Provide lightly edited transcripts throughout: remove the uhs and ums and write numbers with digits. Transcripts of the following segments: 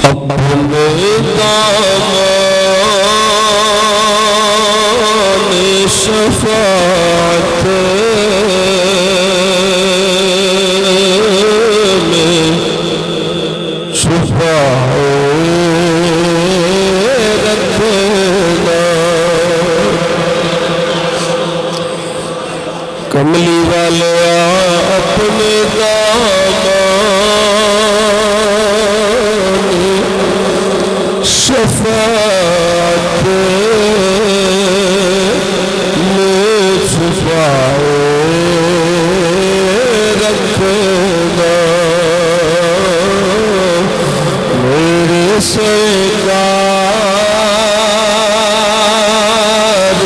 اپنے دامان شفاعت میں چھپا رکھنا کملی والے اپنے دامان شفاعت میں چھپائے رکھنا میرے سرکار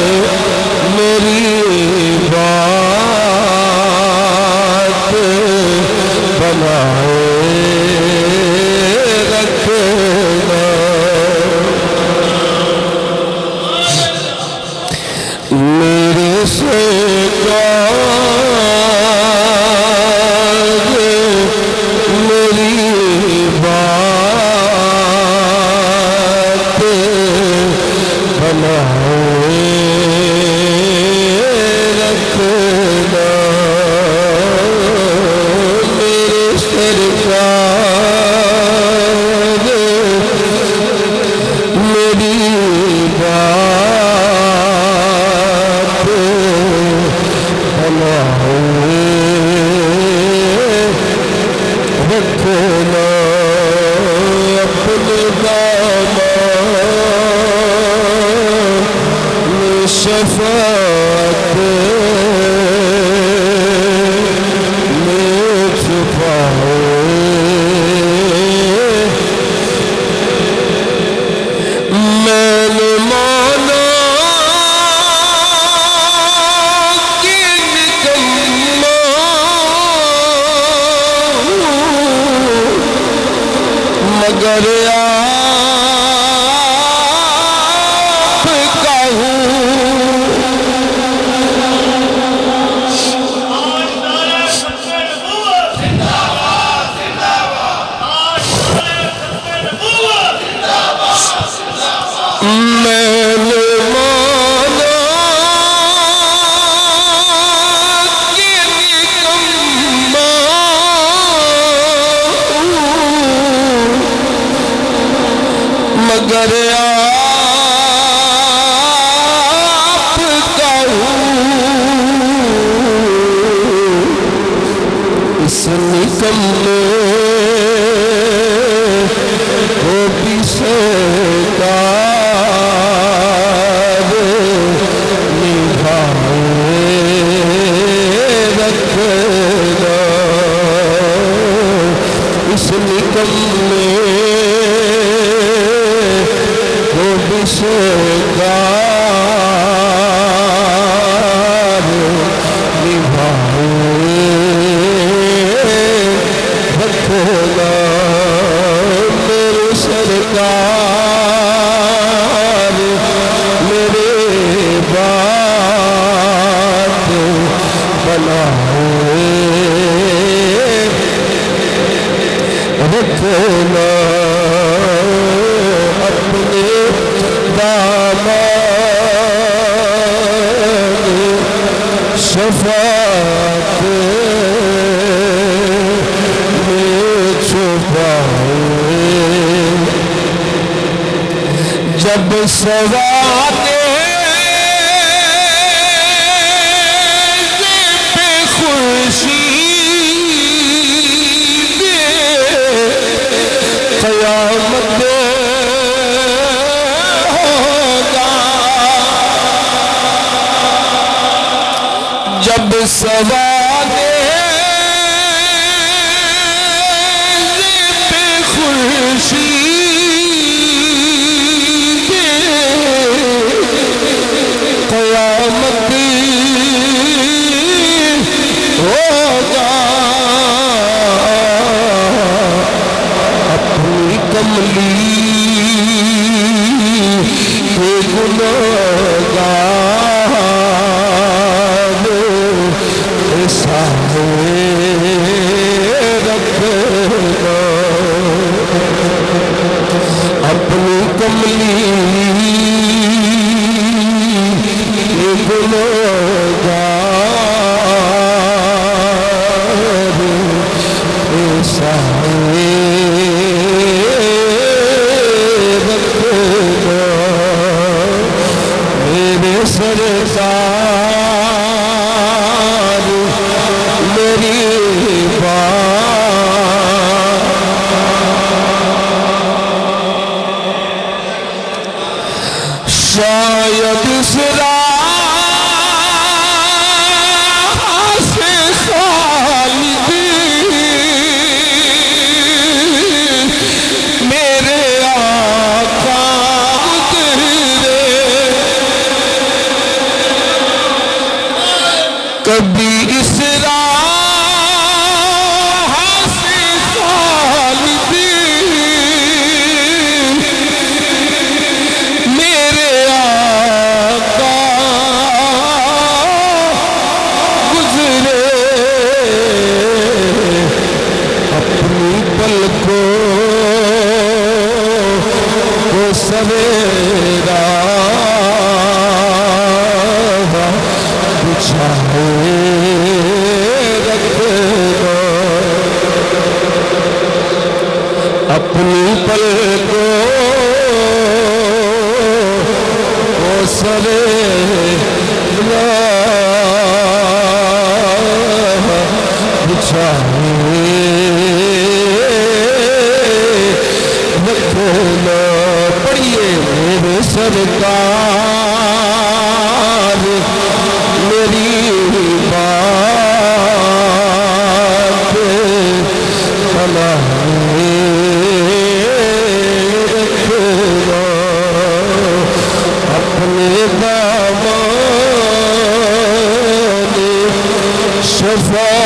میری بات بنائے رکھنا میرے سرکار میری بات بنائے رکھنا میرے سرکار میری بات بنائے رکھنا اپنے دامان شفاعت میں چھپائے میں نے مانا کہ نکما مگر آپ کا ہوں میں نے مانا کہ نکما مگر آپ کا ہوں اس نکمے کو بھی سرکار نبھائے رکھنا اس نکمے کو بھی سرکار نبھائے رکھنا میرے سرکار میرے بات بنائے رکھنا اپنے دامان شفاعت میں چھپائے جب سواد پہ خورشید قیامت ہوگا جب سواد پہ خورشید قیامت ہوگا اپنی کملی کے گناہگار سامنے رکھنا سویرا بچھائے رکھنا اپنی پلکوں کو سویرا بچھائے رکھنا پڑھیے میرے سرکار میری بات بنائے رکھنا اپنے دامان شفاعت